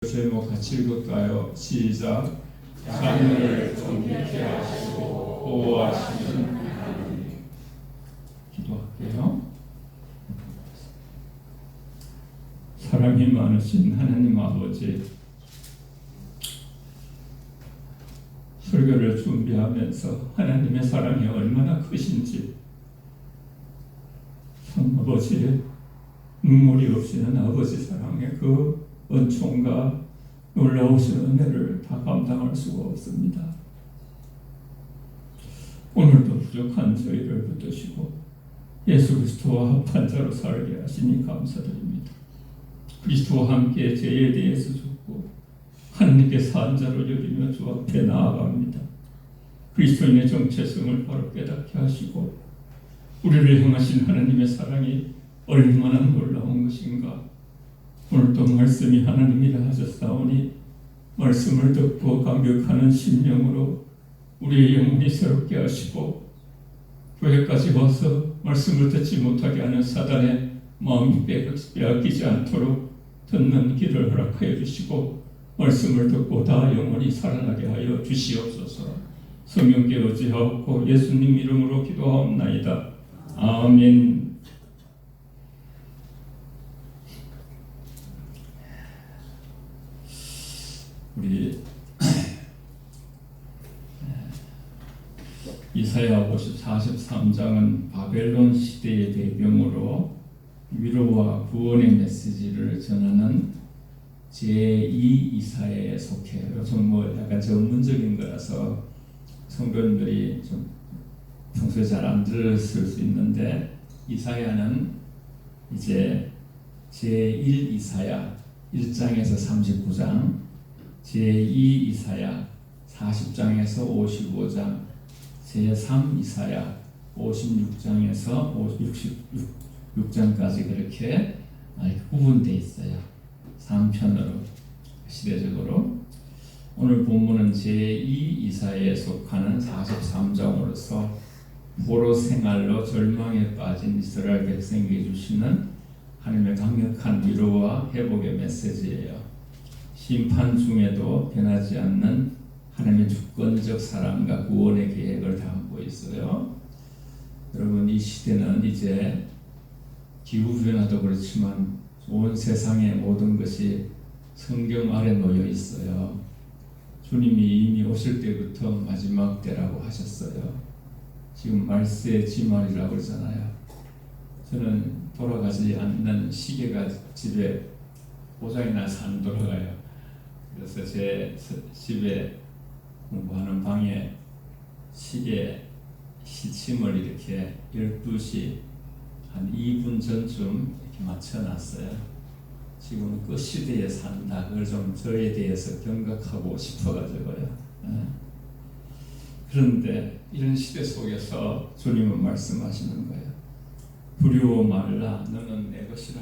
제목 같이 읽을까요? 시작. 자녀를 존귀케 하시고 보호하시는 하나님. 기도할게요. 사랑이 많으신 하나님 아버지, 설교를 준비하면서 하나님의 사랑이 얼마나 크신지, 아버지의 눈물이 없이는 아버지 사랑의 그 은총과 놀라우신 은혜를 다 감당할 수가 없습니다. 오늘도 부족한 저희를 붙드시고 예수 그리스도와 합한 자로 살게 하시니 감사드립니다. 그리스도와 함께 죄에 대해서 죽고 하나님께 산 자로 여기며 주 앞에 나아갑니다. 그리스도인의 정체성을 바로 깨닫게 하시고 우리를 향하신 하나님의 사랑이 얼마나 놀라운 것인가. 오늘도 말씀이 하나님이라 하셨사오니 말씀을 듣고 감격하는 심령으로 우리의 영혼이 새롭게 하시고 교회까지 와서 말씀을 듣지 못하게 하는 사단의 마음이 빼앗기지 않도록 듣는 길을 허락하여 주시고 말씀을 듣고 다 영원히 살아나게 하여 주시옵소서. 성령께 의지하옵고 예수님 이름으로 기도하옵나이다. 아멘. 우리 이사야 43장은 바벨론 시대의 배경으로 위로와 구원의 메시지를 전하는 제2 이사야에 속해요. 좀 약간 전문적인 거라서 성도님들이 좀 평소에 잘 안 들었을 수 있는데, 이사야는 이제 제1 이사야 1장에서 39장, 제2 이사야 40장에서 55장, 제3 이사야 56장에서 66장까지 그렇게 구분되어 있어요. 3편으로 시대적으로. 오늘 본문은 제2 이사야에 속하는 43장으로서 포로 생활로 절망에 빠진 이스라엘 백성에게 주시는 하나님의 강력한 위로와 회복의 메시지예요. 심판 중에도 변하지 않는 하나님의 주권적 사랑과 구원의 계획을 담고 있어요. 여러분, 이 시대는 이제 기후변화도 그렇지만 온 세상의 모든 것이 성경 아래 놓여 있어요. 주님이 이미 오실 때부터 마지막 때라고 하셨어요. 지금 말세의 지말이라고 그러잖아요. 저는 돌아가지 않는 시계가 집에 고장이 나서 안 돌아가요. 그래서 제 집에 공부하는 방에 시계 시침을 이렇게 12시 한 2분 전쯤 이렇게 맞춰놨어요. 지금 그 시대에 산다. 그걸 좀 저에 대해서 경각하고 싶어가지고요. 그런데 이런 시대 속에서 주님은 말씀하시는 거예요. 두려워 말라. 너는 내 것이라.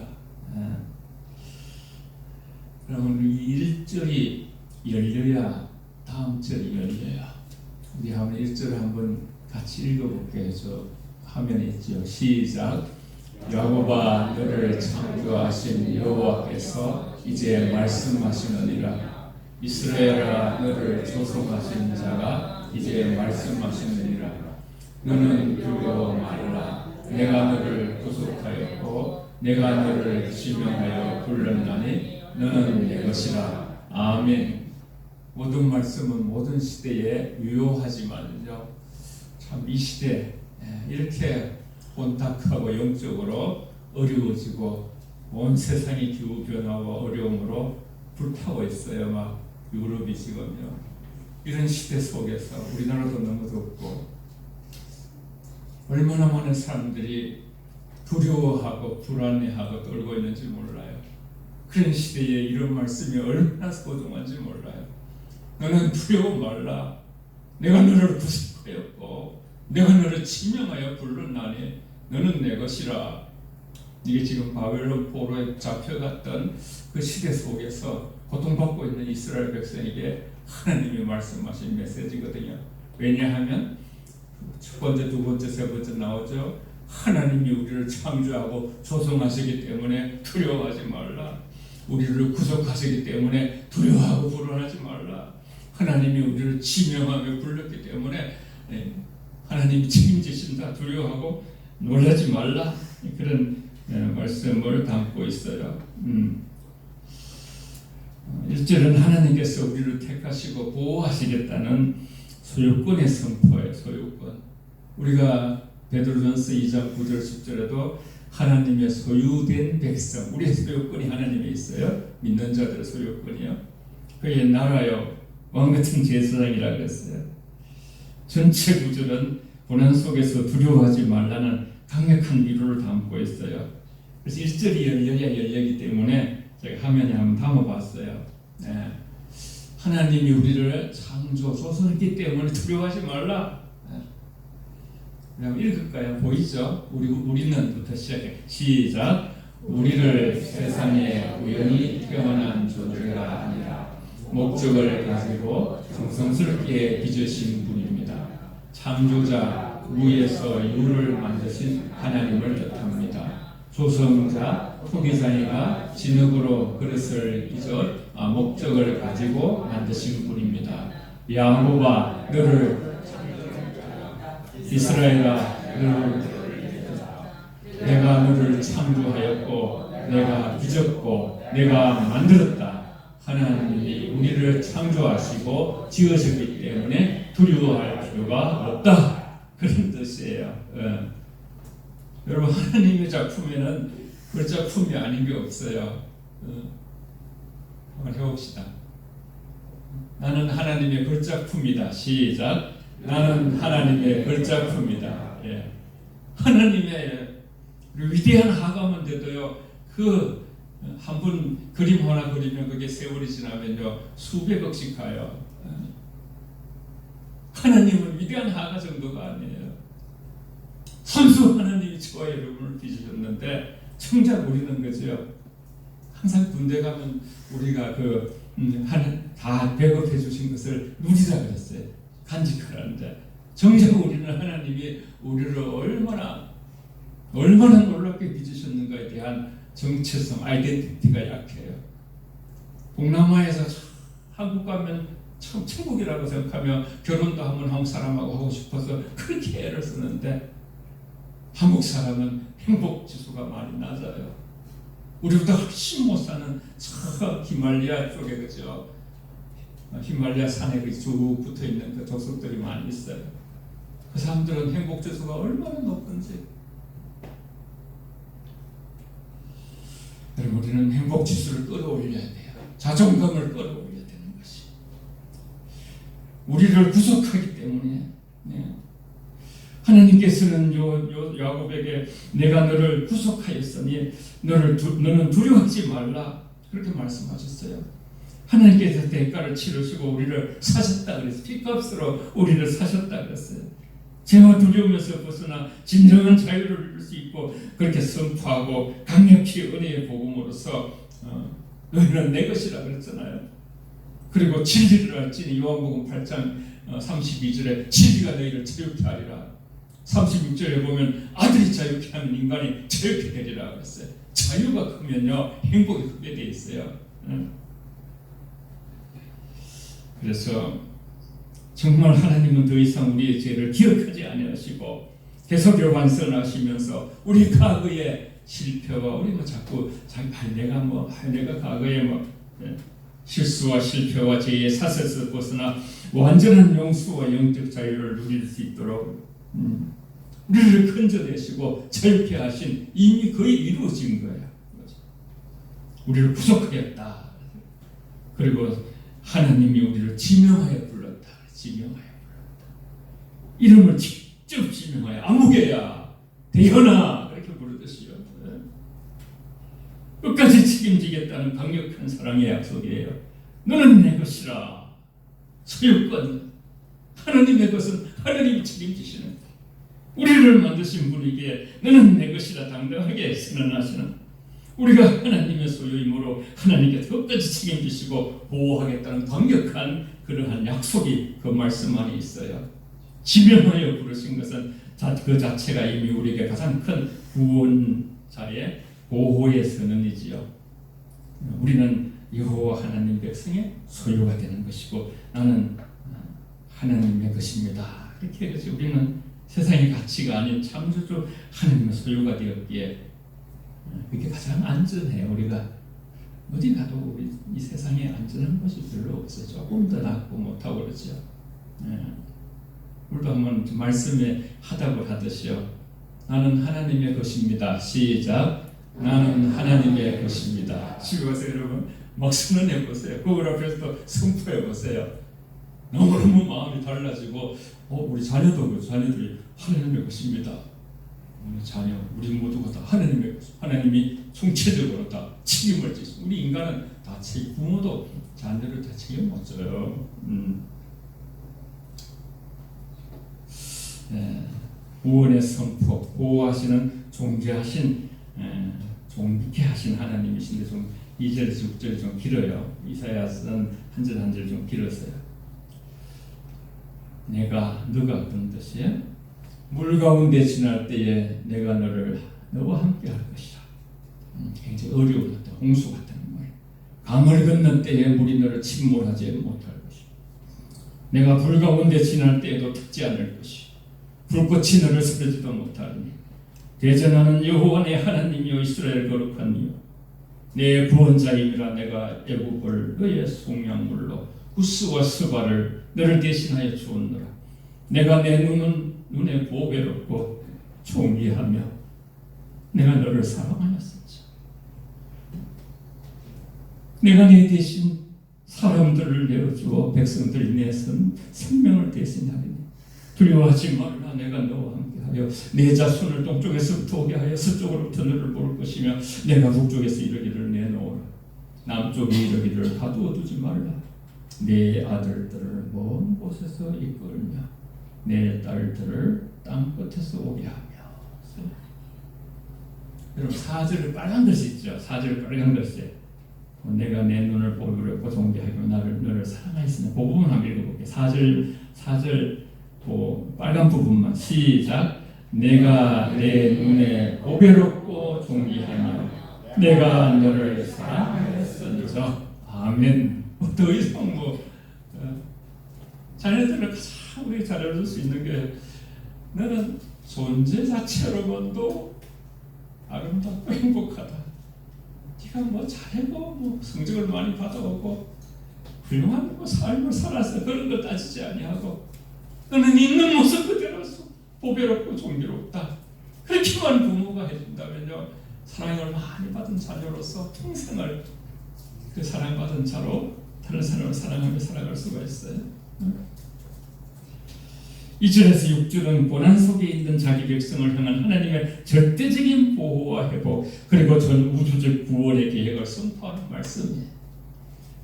그러면 이 1절이 열려야 다음 절이 열려요. 우리 한번 1절 한번 같이 읽어볼게요. 저 화면에 있죠. 시작. 야곱아, 너를 창조하신 여호와께서 이제 말씀하시느니라. 이스라엘아, 너를 조성하신 자가 이제 말씀하시느니라. 너는 두려워 말라. 내가 너를 구속하였고 내가 너를 지명하여 불렀나니 너는 내 것이라. 아멘. 모든 말씀은 모든 시대에 유효하지만요, 참 이 시대 이렇게 혼탁하고 영적으로 어려워지고 온 세상이 기후변화와 어려움으로 불타고 있어요. 막 유럽이 지금요. 이런 시대 속에서 우리나라도 너무 덥고 얼마나 많은 사람들이 두려워하고 불안해하고 떨고 있는지 몰라요. 그런 시대에 이런 말씀이 얼마나 소중한지 몰라요. 너는 두려워 말라. 내가 너를 구속하였고 내가 너를 지명하여 불렀나니 너는 내 것이라. 이게 지금 바벨론 포로에 잡혀갔던 그 시대 속에서 고통받고 있는 이스라엘 백성에게 하나님이 말씀하신 메시지거든요. 왜냐하면 첫 번째, 두 번째, 세 번째 나오죠. 하나님이 우리를 창조하고 조성하시기 때문에 두려워하지 말라. 우리를 구속하시기 때문에 두려워하고 불안하지 말라. 하나님이 우리를 지명하며 불렀기 때문에 하나님이 책임지신다. 두려워하고 놀라지 말라. 그런 말씀을 담고 있어요. 1절은 하나님께서 우리를 택하시고 보호하시겠다는 소유권의 선포예요. 소유권. 우리가 베드로전서 2장 9절 10절에도 하나님의 소유된 백성, 우리의 소유권이 하나님에 있어요. 믿는 자들의 소유권이요. 그의 나라요 왕같은 제사장이라 그랬어요. 전체 구절은 고난 속에서 두려워하지 말라는 강력한 위로를 담고 있어요. 그래서 1절이 열려야 열리기 때문에 제가 화면에 한번 담아봤어요. 네. 하나님이 우리를 창조소설했기 때문에 두려워하지 말라. 한번 읽을까요? 보이죠? 우리는부터 시작해. 시작. 우리를 세상에 우연히 태어난 존재가 아니라 목적을 가지고 정성스럽게 빚으신 분입니다. 창조자 위에서 유를 만드신 하나님을 뜻합니다. 조성자 토기장이가 진흙으로 그릇을 빚어 목적을 가지고 만드신 분입니다. 야곱아 너를 이스라엘아 내가 너를 창조하였고 내가 빚었고 내가 만들었다. 하나님이 우리를 창조하시고 지으셨기 때문에 두려워할 필요가 없다. 그런 뜻이에요. 여러분 하나님의 작품에는 그 작품이 아닌 게 없어요. 한번 해봅시다. 나는 하나님의 그 작품이다. 시작. 나는 하나님의 걸작품이다. 예. 하나님의 위대한 하감인데도요, 그 한 분 그림 하나 그리면 그게 세월이 지나면요 수백억씩 가요. 하나님은 위대한 하가 정도가 아니에요. 선수 하나님이 저와 여러분을 빚으셨는데 정작 우리는 거죠. 항상 군대 가면 우리가 다 배급해 주신 것을 누리자 그랬어요. 간직하라는데 정작 우리는 하나님이 우리를 얼마나 놀랍게 빚으셨는가에 대한 정체성, 아이덴티티가 약해요. 동남아에서 한국 가면 참 천국이라고 생각하며 결혼도 한번 사람하고 하고 싶어서 그렇게 애를 쓰는데 한국 사람은 행복 지수가 많이 낮아요. 우리보다 훨씬 못 사는 저 히말라야 쪽에 그죠? 히말라야 산에 쭉 붙어 있는 그 족속들이 많이 있어요. 그 사람들은 행복 지수가 얼마나 높은지. 여러분 우리는 행복 지수를 끌어올려야 돼요. 자존감을 끌어올려야 되는 것이. 우리를 구속하기 때문에. 네. 하나님께서는 야곱에게 내가 너를 구속하였으니 너는 두려워하지 말라 그렇게 말씀하셨어요. 하나님께서 대가를 치르시고 우리를 사셨다 그랬어요. 피값으로 우리를 사셨다 그랬어요. 죄와 두려움에서 벗어나 진정한 자유를 이룰 수 있고 그렇게 선포하고 강력히 은혜의 복음으로서 너희는 내 것이라 그랬잖아요. 그리고 진리를 알지니 요한복음 8장 32절에 진리가 너희를 자유케 하리라. 36절에 보면 아들이 자유케 하면 인간이 자유케 되리라 그랬어요. 자유가 크면요 행복이 크게 돼 있어요. 그래서 정말 하나님은 더 이상 우리의 죄를 기억하지 아니하시고 계속 완성하시면서 우리 과거의 실패와 우리가 자꾸 내가 과거에 실수와 실패와 죄의 사슬에서 벗어나 완전한 용수와 영적 자유를 누릴 수 있도록 우리를 건져내시고 자유케 하신 이미 거의 이루어진 거예요. 우리를 구속하였다. 그리고 하나님이 우리를 지명하여 불렀다. 지명하여 불렀다. 이름을 직접 지명하여 아무개야 대현아 그렇게 부르듯이요. 끝까지 책임지겠다는 강력한 사랑의 약속이에요. 너는 내 것이라. 소유권 하나님의 것은 하나님이 책임지시는 우리를 만드신 분에게 너는 내 것이라 당당하게 선언하시는 우리가 하나님의 소유이므로 하나님께 끝까지 책임지시고 보호하겠다는 강력한 그러한 약속이 그 말씀 안에 있어요. 지명하여 부르신 것은 그 자체가 이미 우리에게 가장 큰 구원자의 보호의 선언이지요. 우리는 여호와 하나님 백성의 소유가 되는 것이고 나는 하나님의 것입니다. 이렇게 해서 우리는 세상의 가치가 아닌 창조주 하나님의 소유가 되었기에 그게 가장 안전해요. 우리가 어디 가도 우리 이 세상에 안전한 것이 별로 없어요. 조금 더 낫고 못하고 그러죠. 우리도 한번 말씀에 하답을 하듯이요. 나는 하나님의 것입니다. 시작. 나는 하나님의 것입니다. 집에 가서 여러분 막 선언해 보세요. 그걸 앞에서 선포해 보세요. 너무너무 마음이 달라지고 우리 자녀도 자녀들이 하나님의 것입니다. 우리 자녀, 우리 모두가 다 하나님의 것. 하나님이 총체적으로 다 책임을 지고 우리 인간은 다 책임, 부모도 자녀를 다 책임 못 져요. 구원의 선포, 보호하시는 존귀하신 존귀케 하신 하나님이신데 좀 2절 6절이 좀 길어요. 이사야서는 한 절 한 절 좀 길었어요. 너가 어떤 뜻이에요? 물 가운데 지날 때에 내가 너와 함께 할 것이라. 굉장히 어려운 것들, 홍수 같은 말. 강을 건넌 때에 물이 너를 침몰하지 못할 것이라. 내가 불 가운데 지날 때에도 탔지 않을 것이라. 불꽃이 너를 쓰러지도 못하리니 대전하는 여호와 내 하나님이여 이스라엘 거룩한 이여 내 구원자임이라. 내가 애굽을 너의 속량물로 구스와 스바를 너를 대신하여 주었노라. 내가 내 눈에 보배롭고 존귀하며 내가 너를 사랑하였었지. 내가 내 대신 사람들을 내어주어 백성들이 내 생명을 대신하리니 두려워하지 말라. 내가 너와 함께하여 내 자손을 동쪽에서부터 오게 하여 서쪽으로부터 너를 볼 것이며 내가 북쪽에서 이르기를 내놓으라. 남쪽에 이르기를 가두어 두지 말라. 내 아들들을 먼 곳에서 이끌며 내 딸들을 땅 끝에서 오게 하며. 여러분 4절 빨간 글씨 있죠. 4절 빨간 글씨. 내가 내 눈을 보고 존귀하고 너를 사랑하였으니 그 부분 한번 읽어볼게요. 4절 빨간 부분만 시작. 내가 내 눈에 보배롭고 존귀하며 내가 너를 사랑하였으니라. 아멘. 더 이상 자녀들을 가장 우리 잘해줄 수 있는 게 너는 존재 자체로만도 아름답고 행복하다. 네가 잘하고 성적을 많이 받아오고 훌륭한 삶을 살아서 그런 거 따지지 아니하고 너는 있는 모습 그대로서 보배롭고 존귀롭다. 그렇게만 부모가 해준다면요, 사랑을 많이 받은 자녀로서 평생을 그 사랑받은 자로 다른 사람을 사랑하며 살아갈 수가 있어요. 2절에서 6절은 고난 속에 있는 자기 백성을 향한 하나님의 절대적인 보호와 회복 그리고 전 우주적 구원의 계획을 선포하는 말씀이에요.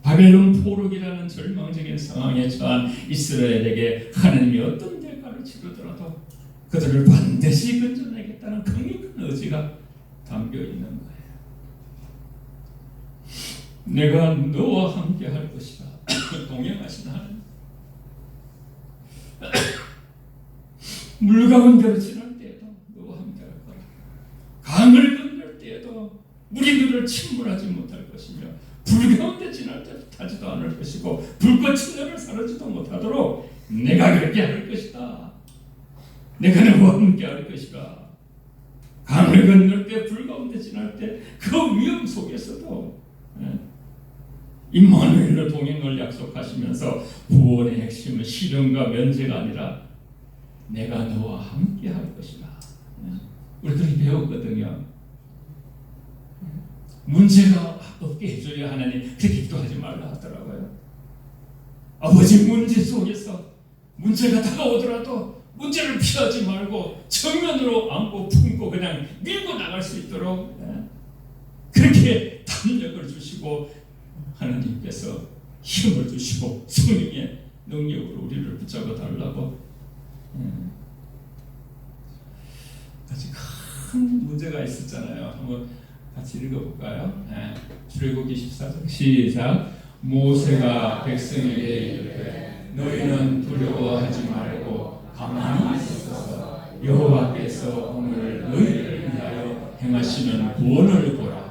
바벨론 포로기라는 절망적인 상황에 처한 이스라엘에게 하나님이 어떤 대가를 치르더라도 그들을 반드시 건져내겠다는 강력한 의지가 담겨 있는 거예요. 내가 너와 함께 할 것이다. 동행하신 하나님. 물 가운데로 지날 때에도 너와 함께 할 거라. 강을 건널 때에도 물이 너를 침몰하지 못할 것이며 불 가운데 지날 때도 타지도 않을 것이고 불꽃이 너를 사르지도 못하도록 내가 그렇게 할 것이다. 내가 너와 함께 할 것이다. 강을 건널 때, 불 가운데 지날 때 그 위험 속에서도 임마누엘로 동행을 약속하시면서 구원의 핵심은 실현과 면제가 아니라 내가 너와 함께 할 것이다. 우리 그렇게 배웠거든요. 문제가 없게 해줘야 하나님 그렇게 기도하지 말라 하더라고요. 아버지 문제 속에서 문제가 다가오더라도 문제를 피하지 말고 정면으로 안고 품고 그냥 밀고 나갈 수 있도록 그렇게 담력을 주시고 하나님께서 힘을 주시고 성령의 능력으로 우리를 붙잡아 달라고 같이 큰 문제가 있었잖아요. 한번 같이 읽어볼까요? 출애굽기 14장 시작. 모세가 백성에게 이르되 너희는 두려워하지 말고 가만히 있어서 여호와께서 오늘 너희를 위하여 행하시는 구원을 보라.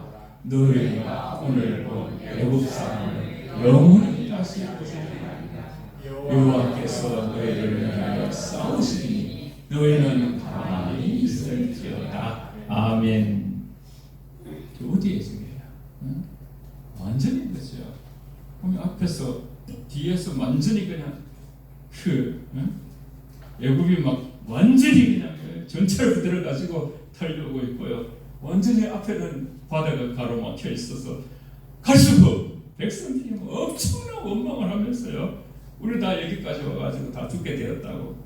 너희가 오늘 본 애굽 사람을 영원히 다시 보지 아니하리라. 여호와께서 너희를 위하여 싸우시니 너희는 가만히 있을지어다. 아멘. 어디에 있습니까? 완전히 그렇죠. 보면 앞에서 뒤에서 완전히 그냥 애굽이 막 완전히 그냥 전철 부대를 가지고 달려오고 있고요. 완전히 앞에는 바다가 가로막혀 있어서 갈 수가 없고 백성들이 엄청난 원망을 하면서요. 우리 다 여기까지 와가지고 다 죽게 되었다고.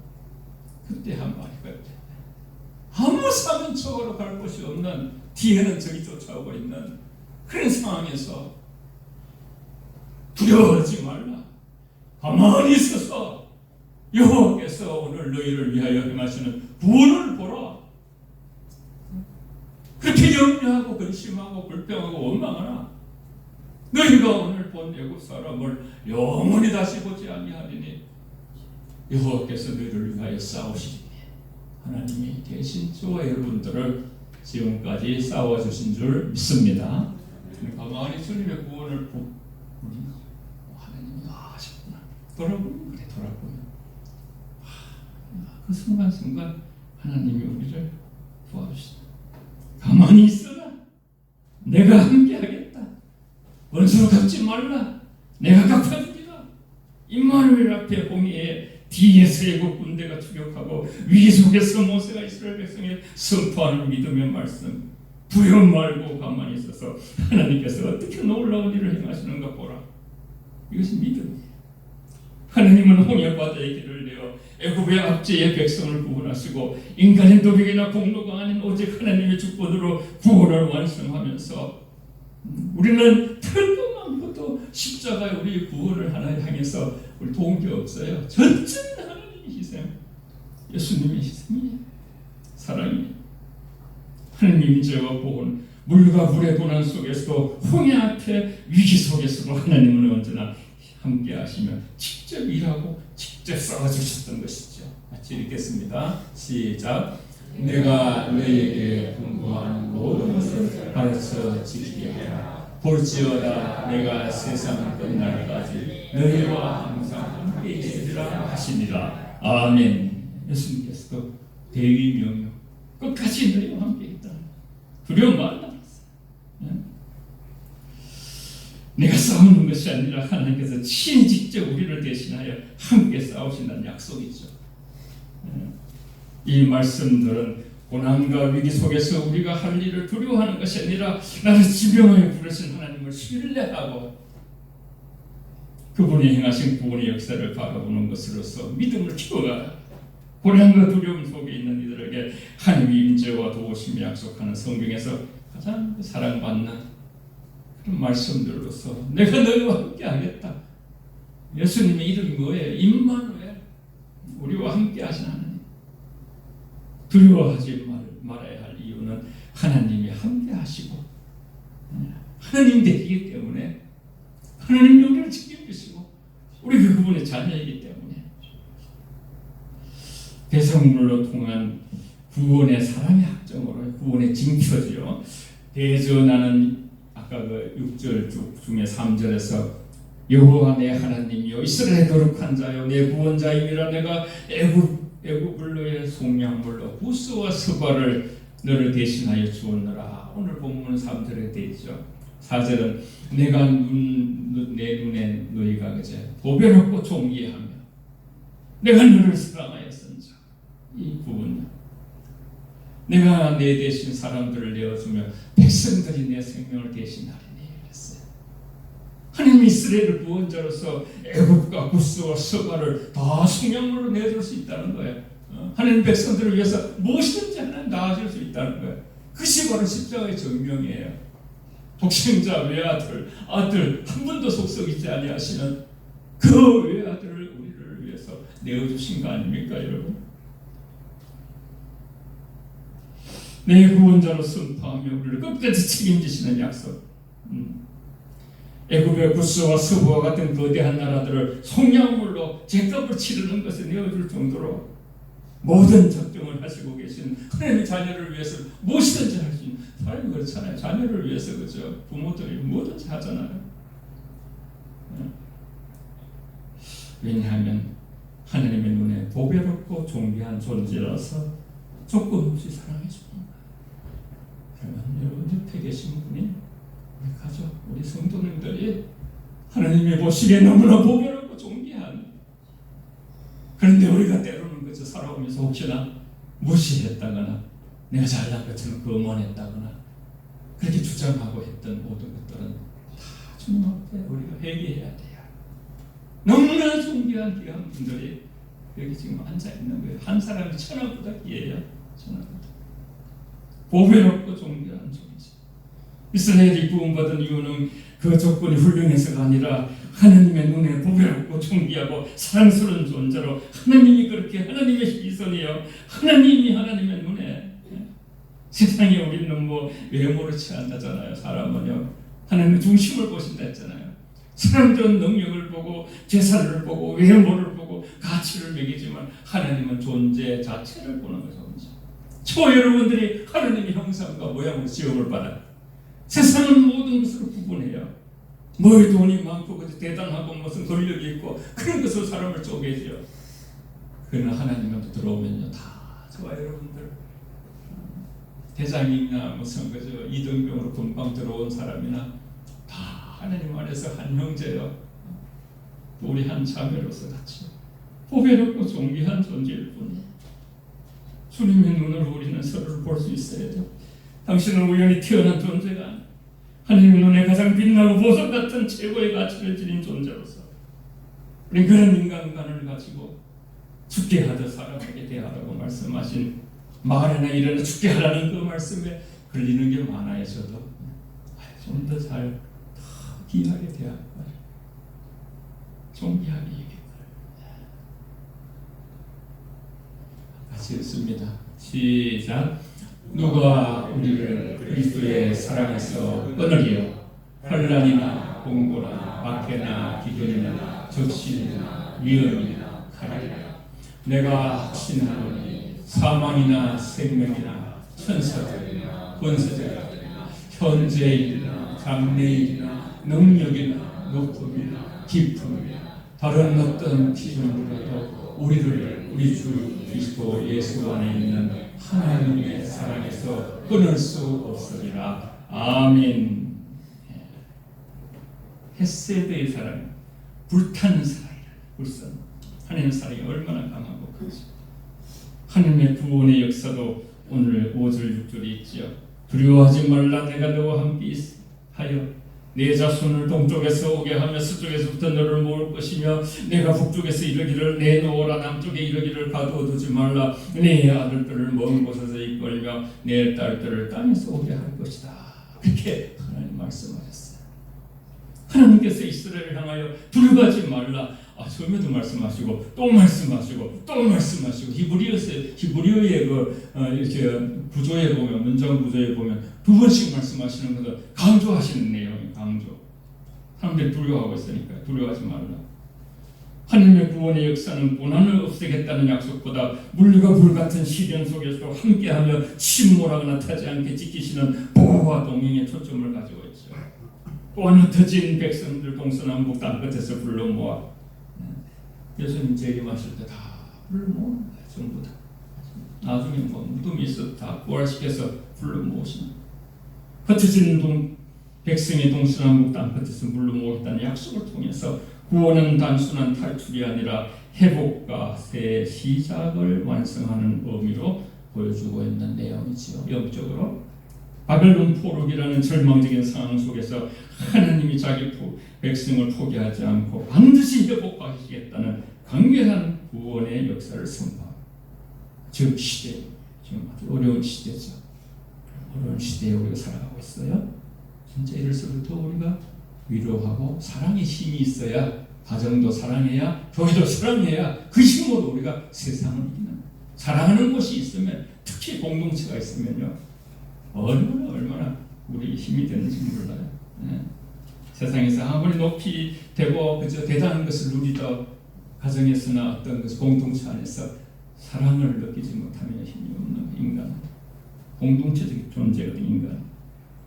그때 한 말이 있거든요. 아무 사면초가로 갈 곳이 없는 뒤에는 적이 쫓아오고 있는 그런 상황에서 두려워하지 말라. 가만히 있어서 여호와께서 오늘 너희를 위하여 행하시는 구원을 보라. 그렇게 염려하고 근심하고 불평하고 원망하나 너희가 오늘 본 애굽 사람을 영원히 다시 보지 아니하리니 여호와께서 너희를 위하여 싸우시리니 하나님이 대신 저와 여러분들을 지금까지 싸워주신 줄 믿습니다. 가만히 주님의 구원을 보니 하나님이 하셨구나. 돌아보면 그래 돌아보면 그 순간순간 하나님이 우리를 도와주시다. 가만히 있어라. 내가 함께하겠다. 원수로 갚지 말라. 내가 갚아주리라. 임마누엘 앞에 홍해에 뒤에서 애국 군대가 추격하고 위기 속에서 모세가 이스라엘 백성에 선포하는 믿음의 말씀 두려움 말고 가만히 있어서 하나님께서 어떻게 놀라운 일을 행하시는가 보라. 이것이 믿음이에요. 하나님은 홍해바다의 길을 내어 애굽의 압제의 백성을 구원하시고 인간의 노력이나 공로가 아닌 오직 하나님의 주권으로 구원을 완성하면서 우리는 별것만 것도 십자가에 우리 구원을 하나님 향해서 우리 도운 게 없어요. 전적인 하나님의 희생, 예수님의 희생이에요. 사랑이에요. 하나님이 저와 복은 물과 불의 고난 속에서도 홍해 앞에 위기 속에서도 하나님은 언제나 함께 하시며 직접 일하고 직접 싸워주셨던 것이죠. 같이 읽겠습니다. 시작. 내가 너희에게 분부한 모든 것을 가르쳐 지키게 하라. 볼지어다 내가 세상 끝날까지 너희와 항상 함께 있으리라 하시니라. 아멘. 예수님께서도 대위 명령 끝까지 너희와 함께 있다. 두려움 말라. 내가 싸우는 것이 아니라 하나님께서 친히 직접 우리를 대신하여 함께 싸우신다는 약속이죠. 이 말씀들은 고난과 위기 속에서 우리가 할 일을 두려워하는 것이 아니라 나를 지명하여 부르신 하나님을 신뢰하고 그분이 행하신 구원의 역사를 바라보는 것으로서 믿음을 키워가라. 고난과 두려움 속에 있는 이들에게 하나님의 임재와 도우심을 약속하는 성경에서 가장 사랑받는 그런 말씀들로서 내가 너희와 함께 하겠다. 예수님의 이름이 뭐예요? 임마누엘. 우리와 함께 하신 하나님. 두려워하지 말아야 할 이유는 하나님이 함께 하시고 하나님 되시기 때문에 하나님이 우리를 지켜주시고 우리 그분의 자녀이기 때문에 대성물로 통한 구원의 사랑의 학정으로 구원의 징표지요. 대전하는 아까 그 6절 중에 3절에서 여호와 내 하나님이여 이스라엘 거룩한 자여 내 구원자임이라. 내가 애굽을 너의 속량물로 구스와 스바를 너를 대신하여 주었노라. 오늘 본문은 3절에 되어 있죠. 4절은 내가 내 눈에 너희가 그제 보배롭고 존귀하며 내가 너를 사랑하였은즉 이 부분 내가 내 대신 사람들을 내어주며 백성들이 내 생명을 대신하리니 그랬어요. 하나님 이스라엘을 구원자로서 애굽과 구스와 스바를 다 속량물로 내줄 수 있다는 거예요. 하나님 백성들을 위해서 무엇이든지 하나님 다 하실 수 있다는 거예요. 그것이 바로 십자가의 정명이에요. 독생자 외아들 아들 한 분도 속썩이지 아니하시는 그 외아들을 우리를 위해서 내어주신 거 아닙니까 여러분? 내 구원자로 선포하며 우리를 끝까지 책임지시는 약속. 애굽의 구스와 스바와 같은 거대한 나라들을 속량물로 죗값을 치르는 것을 내어줄 정도로 모든 작정을 하시고 계신 하나님의 자녀를 위해서 무엇이든지 할 수 있는 사람이 그렇잖아요. 자녀를 위해서 그죠. 부모들이 뭐든지 하잖아요. 왜냐하면 하나님의 눈에 보배롭고 존귀한 존재라서 조건 없이 사랑해 주는 거예요. 그러면 여러분 옆에 계신 분이 우리 가족, 우리 성도님들이 하나님의 보시기에 너무나 보배롭고 존귀한, 그런데 우리가 때로는 그저 살아오면서 혹시나 무시했다거나 내가 잘난 것처럼 거만했다거나 그렇게 주장하고 했던 모든 것들은 다 주님 앞에 우리가 회개해야 돼요. 너무나 존귀한 귀한 분들이 여기 지금 앉아 있는 거예요. 한 사람이 천하보다 귀해요. 천하보다 보배롭고 존귀한 존재. 이스라엘이 구원받은 이유는 그 조건이 훌륭해서가 아니라 하나님의 눈에 보배롭고 존귀하고 사랑스러운 존재로, 하나님이 그렇게, 하나님의 시선이요, 하나님이 하나님의 눈에, 세상에 우리는 뭐 외모를 취한다잖아요. 사람은요 하나님의 중심을 보신다 했잖아요. 사람들은 능력을 보고 재산을 보고 외모를 보고 가치를 매기지만 하나님은 존재 자체를 보는 거죠. 저 여러분들이 하나님의 형상과 모양으로 지음을 받아요. 세상은 모든 것으로 구분해요. 뭐 돈이 많고 대단하고 무슨 권력이 있고 그런 것으로 사람을 쪼개죠. 그러나 하나님한테 들어오면요 다 저와 여러분들 대장이나 무슨 그저 이등병으로 금방 들어온 사람이나 다 하나님 안에서 한 형제요, 우리 한 자매로서 같이 보배롭고 존귀한 존재일 뿐이에요. 주님의 눈으로 우리는 서로를 볼 수 있어야 돼요. 당신은 우연히 태어난 존재가 아니에요. 하나님의 눈에 가장 빛나고 보석 같은 최고의 가치를 지닌 존재로서 우리 그런 인간관을 가지고 죽게 하듯 사람에게 대하라고 말씀하신 말이나 일어나 죽게 하라는 그 말씀에 걸리는 게 많아요. 저도 좀 더 잘 귀하게 대할 거예요. 존귀하게 얘기할 거예요. 같이 읽습니다. 시작. 누가 우리를 그리스도의 사랑에서 끊으리요? 환난이나 공고나 박해나 기근이나 적신이나 위험이나 칼이라. 내가 확신하노니 사망이나 생명이나 천사들이나 권세자들이나 현재일이나 장래일이나 능력이나 높음이나 깊음이나 다른 어떤 기준으로도 우리를 우리 주 그리스도 예수 안에 있는 하나님의 사랑에서 끊을 수 없으리라. 아멘. 헤세드의 사랑, 불타는 사랑이라. 불선. 하나님의 사랑이 얼마나 강하고 크지. 하나님의 구원의 역사도 오늘 5절 6절에 있지요. 두려워하지 말라. 내가 너와 함께 하여 내 자손을 동쪽에서 오게 하며 서쪽에서부터 너를 모을 것이며 내가 북쪽에서 이르기를 내놓으라. 남쪽에 이르기를 가두어두지 말라. 내 아들들을 먼 곳에서 이끌며 내 딸들을 땅에서 오게 할 것이다. 그렇게 하나님 말씀하셨어요. 하나님께서 이스라엘을 향하여 두려워하지 말라. 처음에도 말씀하시고 또 말씀하시고 또 말씀하시고 히브리어의 이렇게 구조에 보면, 문장 구조에 보면 두 번씩 말씀하시는 것을 강조하시는 내용이 강조. 사람들이 두려워하고 있으니까 두려워하지 말라. 하나님의 구원의 역사는 고난을 없애겠다는 약속보다 물과 불같은 시련 속에서도 함께하며 침몰하거나 타지 않게 지키시는 보호와 동행의 초점을 가지고 있죠. 또한 흩어진 백성들 동서남북 땅끝에서 불러 모아 예수님 재림하실 때 다 불러 모으는 거예요. 전부 다. 나중에 뭐 무덤이 있어도 다 부활시켜서 불러 모으시는 거예요. 흩어진 백성의 동서남북 땅끝에서 불러 모으겠다는 약속을 통해서 구원은 단순한 탈출이 아니라 회복과 새 시작을 완성하는 의미로 보여주고 있는 내용이지요. 영적으로 바벨론 포로기라는 절망적인 상황 속에서 하나님이 자기 백성을 포기하지 않고 반드시 회복하시겠다는 강렬한 구원의 역사를 선포합니다. 즉 시대, 지금 아주 어려운 시대죠. 어려운 시대에 우리가 살아가고 있어요. 진짜 이럴수록 더 우리가 위로하고 사랑의 힘이 있어야, 가정도 사랑해야, 교회도 사랑해야 그 힘으로 우리가 세상을 이기는, 사랑하는 곳이 있으면, 특히 공동체가 있으면요, 얼마나 우리 힘이 되는지 몰라요. 네. 세상에서 아무리 높이 되고 그저 대단한 것을 누리다 가정에서나 어떤 것 공동체 안에서 사랑을 느끼지 못하면 힘이 없는 인간. 공동체적 존재거든. 인간.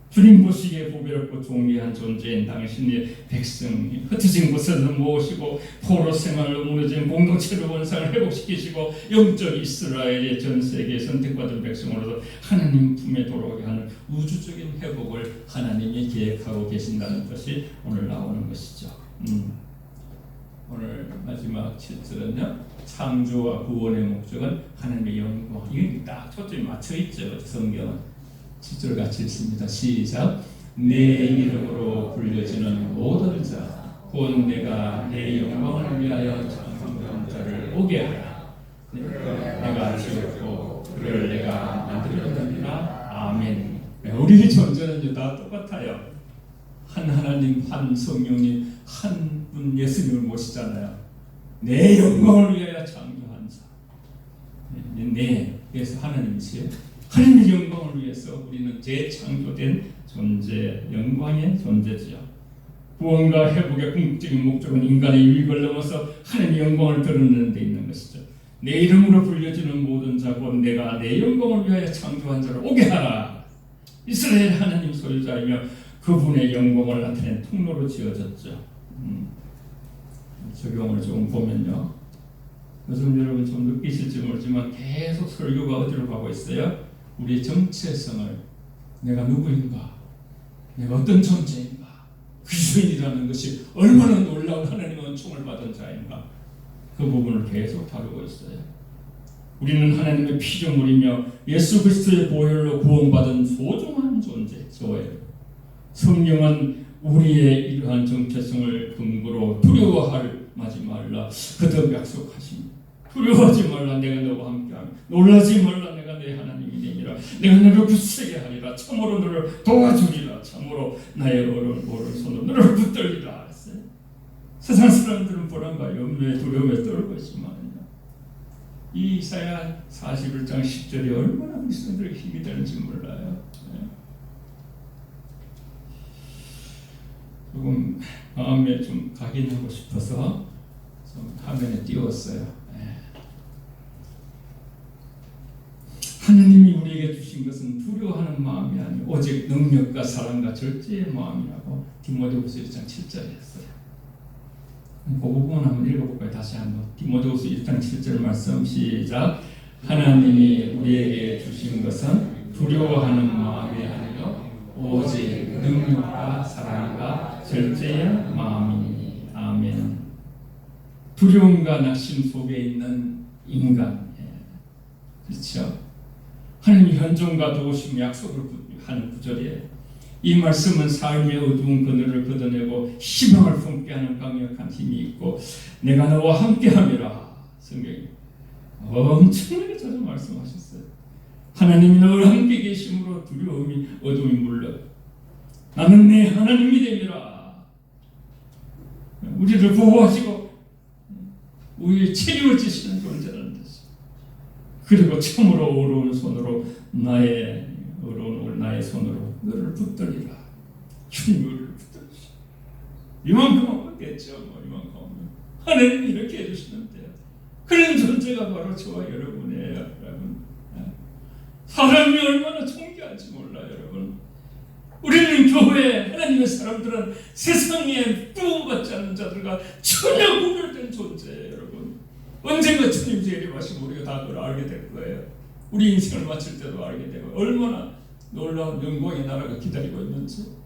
주님 보시기에 보배롭고 존귀한 존재인 당신의 백성이 흩어진 곳에서 모으시고 포로 생활로 무너진 공동체를 원상을 회복시키시고 영적 이스라엘의 전 세계에 선택받은 백성으로서 하나님 품에 돌아오게 하는 우주적인 회복을 하나님이 계획하고 계신다는 것이 오늘 나오는 것이죠. 오늘 마지막 7절은요. 창조와 구원의 목적은 하나님의 영광. 이게 딱 초점이 맞춰 있죠. 성경은. 7절 같이 읽습니다. 시작. 내 이름으로 불려지는 모든 자 곧 내가 내 영광을 위하여 창조한 자를 오게 하라. 내가 지었고 그를 내가 만들었느니라. 아멘. 우리 존재는 다 똑같아요. 한 하나님, 한 성령님, 한 분 예수님을 모시잖아요. 내 영광을 위하여 창조한 자. 그래서 하나님이세요. 하나님의 영광을 위해서 우리는 재창조된 존재, 영광의 존재지요. 구원과 회복의 궁극적인 목적은 인간의 유익을 넘어서 하나님의 영광을 드러내는 데 있는 것이죠. 내 이름으로 불려지는 모든 자 곧 내가 내 영광을 위하여 창조한 자를 오게 하라. 이스라엘 하나님 소유자이며 그분의 영광을 나타낸 통로로 지어졌죠. 적용을 조금 보면요. 요즘 여러분 좀 느끼실지 모르지만 계속 설교가 어디로 가고 있어요? 우리의 정체성을 내가 누구인가? 내가 어떤 존재인가? 그리스도인이라는 것이 얼마나 놀라운 하나님의 은총을 받은 자인가? 그 부분을 계속 다루고 있어요. 우리는 하나님의 피조물이며 예수 그리스도의 보혈로 구원받은 소중한 존재, 저예요. 성령은 우리의 이러한 정체성을 근거로 두려워하지 말라. 그도 약속하십니다. 두려워하지 말라. 내가 너와 함께하며 놀라지 말라. 내가 내 하나님이 되니라. 내가 너를 굳세게 하리라. 참으로 너를 도와주리라. 참으로 나의 오른손으로 너를 붙들리라 했어요. 세상 사람들은 불안과 염려에 두려움에 떨고 있지만요. 이 이사야 41장 10절이 얼마나 그리스도인들에게 힘이 되는지 몰라요. 조금 마음에 좀 각인하고 싶어서 좀 화면에 띄웠어요. 하나님이 우리에게 주신 것은 두려워하는 마음이 아니고 오직 능력과 사랑과 절제의 마음이라고 디모데후서 1장 7절에 했어요. 그 부분 한번 읽어볼까요? 다시 한번 디모데후서 1장 7절 말씀 시작. 하나님이 우리에게 주신 것은 두려워하는 마음이 아니고 오직 능력과 사랑과 절제의 마음이니. 아멘. 두려움과 낙심 속에 있는 인간. 그렇죠? 하나님 현존과 도우심 약속을 하는 구절이에요. 이 말씀은 삶의 어두운 그늘을 걷어내고 희망을 품게 하는 강력한 힘이 있고 내가 너와 함께함이라. 성경이 엄청나게 자주 말씀하셨어요. 하나님이 너와 함께 계심으로 두려움이 어둠이 물러 나는 내 하나님이 됨이라. 우리를 보호하시고 우리의 책임을 지시는 존재라는 뜻이에요. 그리고 참으로 어려운 손으로 나의 손으로 너를 붙들리라. 주님이 우리를 붙들리시오. 이만큼 하면 됐죠. 이만큼 하면 하나님이 이렇게 해주시는데요. 그런 존재가 바로 저와 여러분이에요. 여러분. 사람이 얼마나 존귀한지 몰라요. 여러분. 우리는 교회 하나님의 사람들은 세상에 부호받지 않는 자들과 전혀 구별된 존재예요. 여러분. 언젠가 주님 재림하시면 우리가 다 그걸 알게 될 거예요. 우리 인생을 마칠 때도 알게 되고 얼마나 놀라운 영광의 나라가 기다리고 있는지.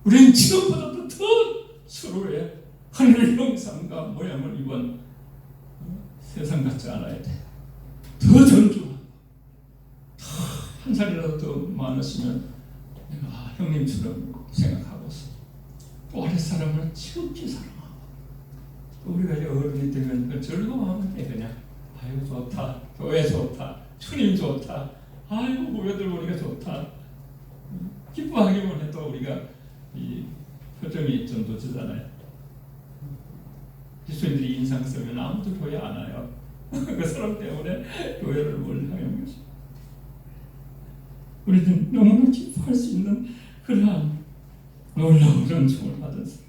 우리는 지금보다도 더 서로의 하늘의 형상과 모양을 입은 세상 같지 않아야 돼. 더 존중하고 한 살이라도 더 많으시면 내가 형님처럼 생각하고 또 아랫 사람을 지극히 사랑하고 또 우리가 이제 어른이 되면 즐거워하면 돼. 그냥 아이고 좋다, 교회 좋다, 주님 좋다, 아이고 후배들 우리가 좋다, 기뻐하기만 해도 우리가 이 표정이 좀 도지잖아요. 그리스도인들이 인상 쓰면 아무도 교회 안 와요. 그 사람 때문에 교회를 멀리하는 것이. 우리는 너무나 기뻐할 수 있는 그러한 놀라운 은총을 받은 사람.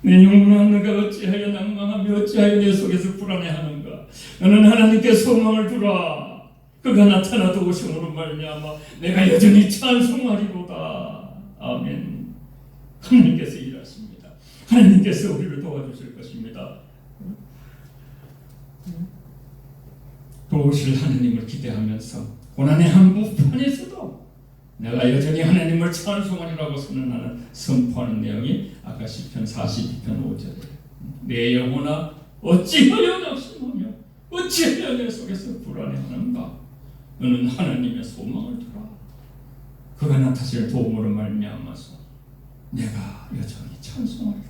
내 영혼아 너가 어찌하여 낭망하며 어찌하여 내 속에서 불안해하는가. 너는 하나님께 소망을 두라. 그가 나타나 도우심으로 말미암아 내가 여전히 찬송하리로다. 아멘. 하나님께서 일하십니다. 하나님께서 우리를 도와주실 것입니다. 도우실 하나님을 기대하면서 고난의 한복판에서도 내가 여전히 하나님을 찬송하리라고 선언하는 선포하는 내용이 아까 시편 42편 5절에 내 영혼아 어찌하여 낙심하며 어찌하여 내 속에서 불안해하는가. 너는 하나님의 소망을 두라. 그가 나타실 도움으로 말미암아서 내가 여전히 찬송하리라.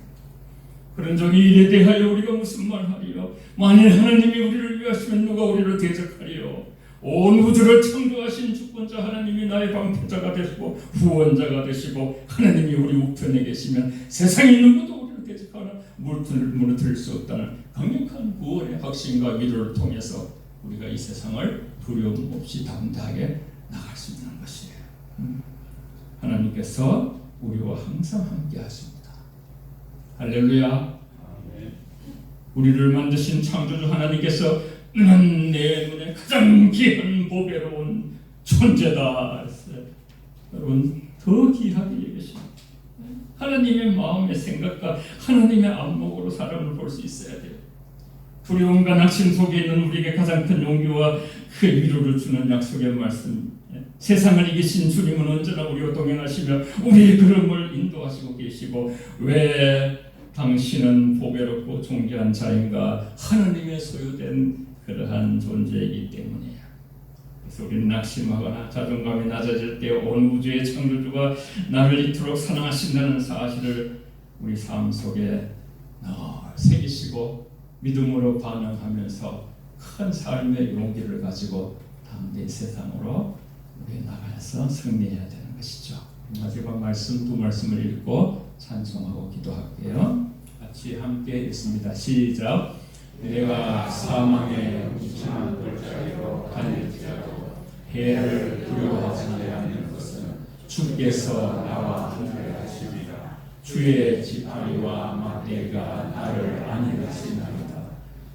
그런 적이 일에 대하여 우리가 무슨 말하리요? 만일 하나님이 우리를 위하시면 누가 우리를 대적하리요? 온 우주를 창조하신 주권자 하나님이 나의 방패자가 되시고 후원자가 되시고 하나님이 우리 우편에 계시면 세상에 누구도 우리를 대적하거나 무너뜨릴 수 없다는 강력한 구원의 확신과 위로를 통해서 우리가 이 세상을 두려움 없이 담대하게 나갈 수 있는 것이에요. 하나님께서 우리와 항상 함께 하십니다. 할렐루야. 우리를 만드신 창조주 하나님께서 너는 내 눈에 가장 귀한 보배로운 존재다. 여러분 더 귀하게 여기십니다. 하나님의 마음의 생각과 하나님의 안목으로 사람을 볼 수 있어야 돼요. 두려움과 낙심 속에 있는 우리에게 가장 큰 용기와 그 위로를 주는 약속의 말씀. 세상을 이기신 주님은 언제나 우리와 동행하시며 우리의 걸음을 인도하시고 계시고 왜 당신은 보배롭고 존귀한 자인가? 하나님의 소유된 그러한 존재이기 때문이에요. 그래서 우리는 낙심하거나 자존감이 낮아질 때 온 우주의 창조주가 나를 이토록 사랑하신다는 사실을 우리 삶 속에 늘 새기시고 믿음으로 반응하면서 큰 삶의 용기를 가지고 담대히 세상으로 우리 나가서 승리해야 되는 것이죠. 마지막 말씀 두 말씀을 읽고 찬송하고 기도할게요. 같이 함께 읽습니다. 시작. 내가 사망의 무심한 골짜기로 다닐지라도 해를 두려워하지 않는 것은 주께서 나와 함께 하시리라. 주의 지팡이와 막대기가 나를 안위하시나이다.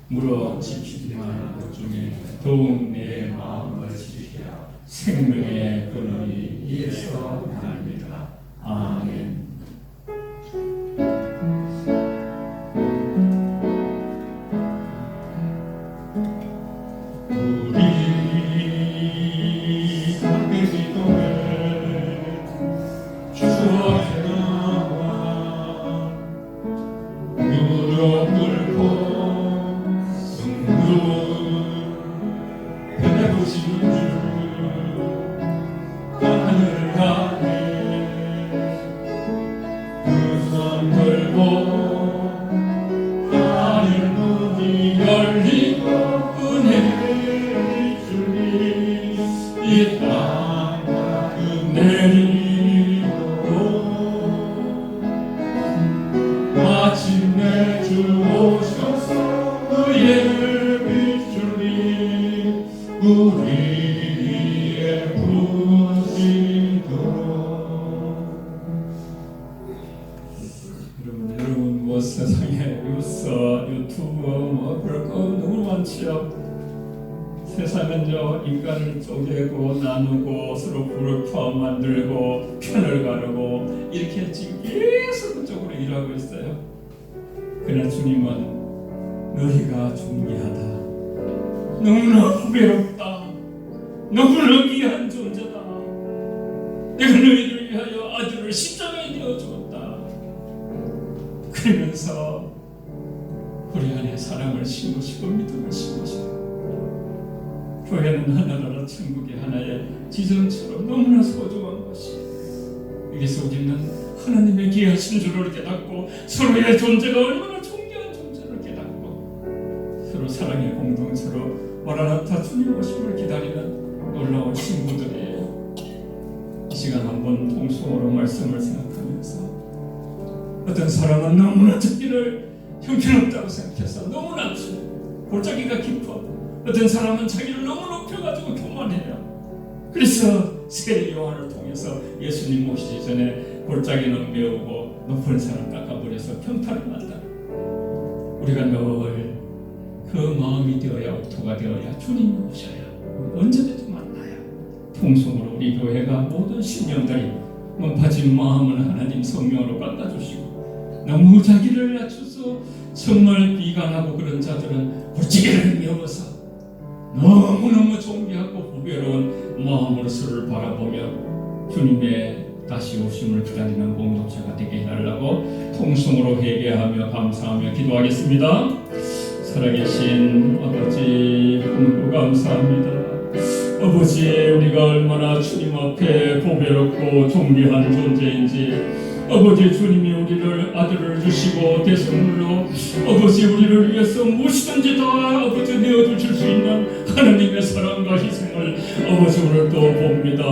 물어 지키기만 하는 것 중에 더욱 내 마음을 지키라. 생명의 근원이 이에서 납니다. 아멘. 여러분 뭐 세상에 뉴스, 유튜브 뭐 그럴 거 너무 많지요. 세상은 인간을 쪼개고 나누고 서로 불화 만들고 편을 가르고 이렇게 지금 계속 그쪽으로 일하고 있어요. 그러나 주님은 너희가 존귀하다, 너무나 후배롭다, 너무나 귀한 존재다, 내가 너희를 위하여 아들을 십자가에 내어주었다. 그러면서 우리 안에 사랑을 심으시고 믿음을 심으시고 교회는 하나나라 천국의 하나의 지점처럼 너무나 소중한 것이, 여기서 우리는 하나님의 귀하신 줄을 깨닫고 서로의 존재가 얼마나 존귀한 존재를 깨닫고 서로 사랑의 공동체로 마라나타 주님 오심을 기다리는 놀라운 신부들이에요. 이 시간 한번 통성으로 말씀을 생각하면서 어떤 사람은 너무나 자기를 형편없다고 생각해서 너무 낮추고 골짜기가 깊어, 어떤 사람은 자기를 너무 높여가지고 교만해요. 그래서 세례 요한을 통해서 예수님 오시기 전에 골짜기는 메우고 높은 산을 깎아버려서 평탄을 만다. 우리가 늘 그 마음이 되어야 옥토가 되어야 주님이 오셔야 언제든지 우리 교회가 모든 신령들이 높아진 마음을 하나님 성령으로 깎아주시고 너무 자기를 낮춰서 정말 비관하고 그런 자들은 굴지게를 여어서 너무너무 존귀하고 후배로운 마음으로 서로를 바라보며 주님의 다시 오심을 기다리는 공동체가 되게 해달라고 통성으로 회개하며 감사하며 기도하겠습니다. 살아계신 아버지 하나님 감사합니다. 아버지, 우리가 얼마나 주님 앞에 보배롭고 존귀한 존재인지, 아버지 주님이 우리를 아들을 주시고 대성물로 아버지 우리를 위해서 무엇이든지 다 아버지 내어주실 수 있는 하나님의 사랑과 희생을 아버지 오늘 또 봅니다.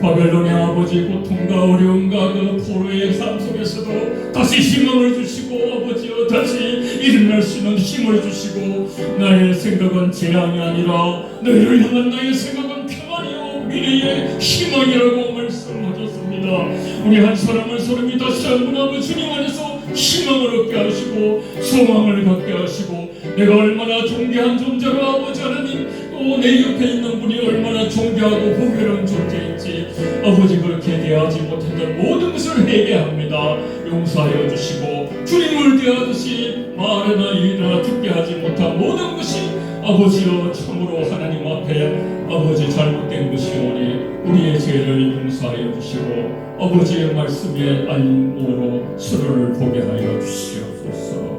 바벨론의 아버지 고통과 어려움과 그 포로의 삶 속에서도 다시 희망을 주시고 아버지여 다시 일어날 수 있는 힘을 주시고, 나의 생각은 재앙이 아니라 너희를 향한 나의 생각은 평안이요 미래의 희망이라고 말씀하셨습니다. 우리 한 사람을 사람이 다시 한번 아버지 주님 안에서 희망을 얻게 하시고 소망을 갖게 하시고, 내가 얼마나 존귀한 존재로 아버지 하나님 또 내 옆에 있는 분이 얼마나 존귀하고 보배로운 존재인지 아버지 그렇게 대하지 못했던 모든 것을 회개합니다. 용서하여 주시고 주님을 대하듯이 말이나 일이나 듣게 하지 못한 모든 것이 아버지여 참으로 하나님 앞에 아버지 잘못된 것이오니 우리의 죄를 용서하여 주시고 아버지의 말씀에 안목으로 서로를 보게 하여 주시옵소서.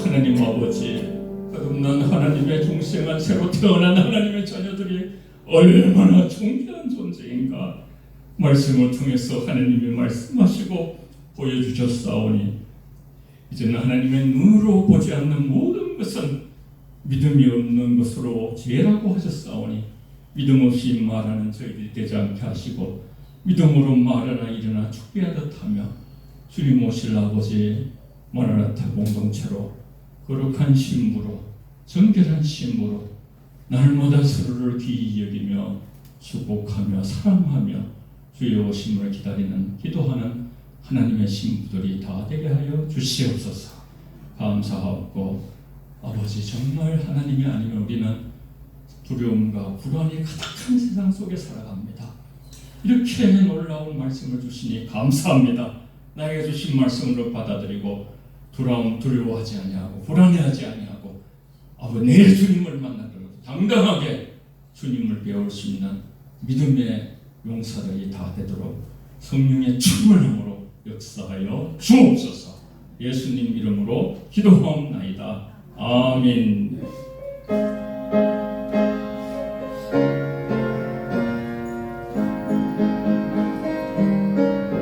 하나님 아버지, 거듭난 하나님의 중생한 새로 태어난 하나님의 자녀들이 얼마나 존귀한 존재인가 말씀을 통해서 하나님이 말씀하시고 보여주셨사오니, 이제는 하나님의 눈으로 보지 않는 모든 것은 믿음이 없는 것으로 죄라고 하셨사오니, 믿음 없이 말하는 저희들이 되지 않게 하시고 믿음으로 말하나 일어나 죽게 하듯 하며 주님 오실 아버지 마라나타 공동체로 거룩한 신부로 정결한 신부로 날마다 서로를 귀히 여기며 축복하며 사랑하며 주의 오심을 기다리는 기도하는 하나님의 신부들이 다 되게 하여 주시옵소서. 감사하고 아버지, 정말 하나님이 아니면 우리는 두려움과 불안이 가득한 세상 속에 살아갑니다. 이렇게 놀라운 말씀을 주시니 감사합니다. 나에게 주신 말씀으로 받아들이고 두려워하지 아니하고 불안해하지 아니하고 아버지 내 주님을 만나더라도 당당하게 주님을 배울 수 있는 믿음의 용사들이 다 되도록 성령의 충만함으로 역사하여 주옵소서. 예수님 이름으로 기도하옵나이다. 아멘.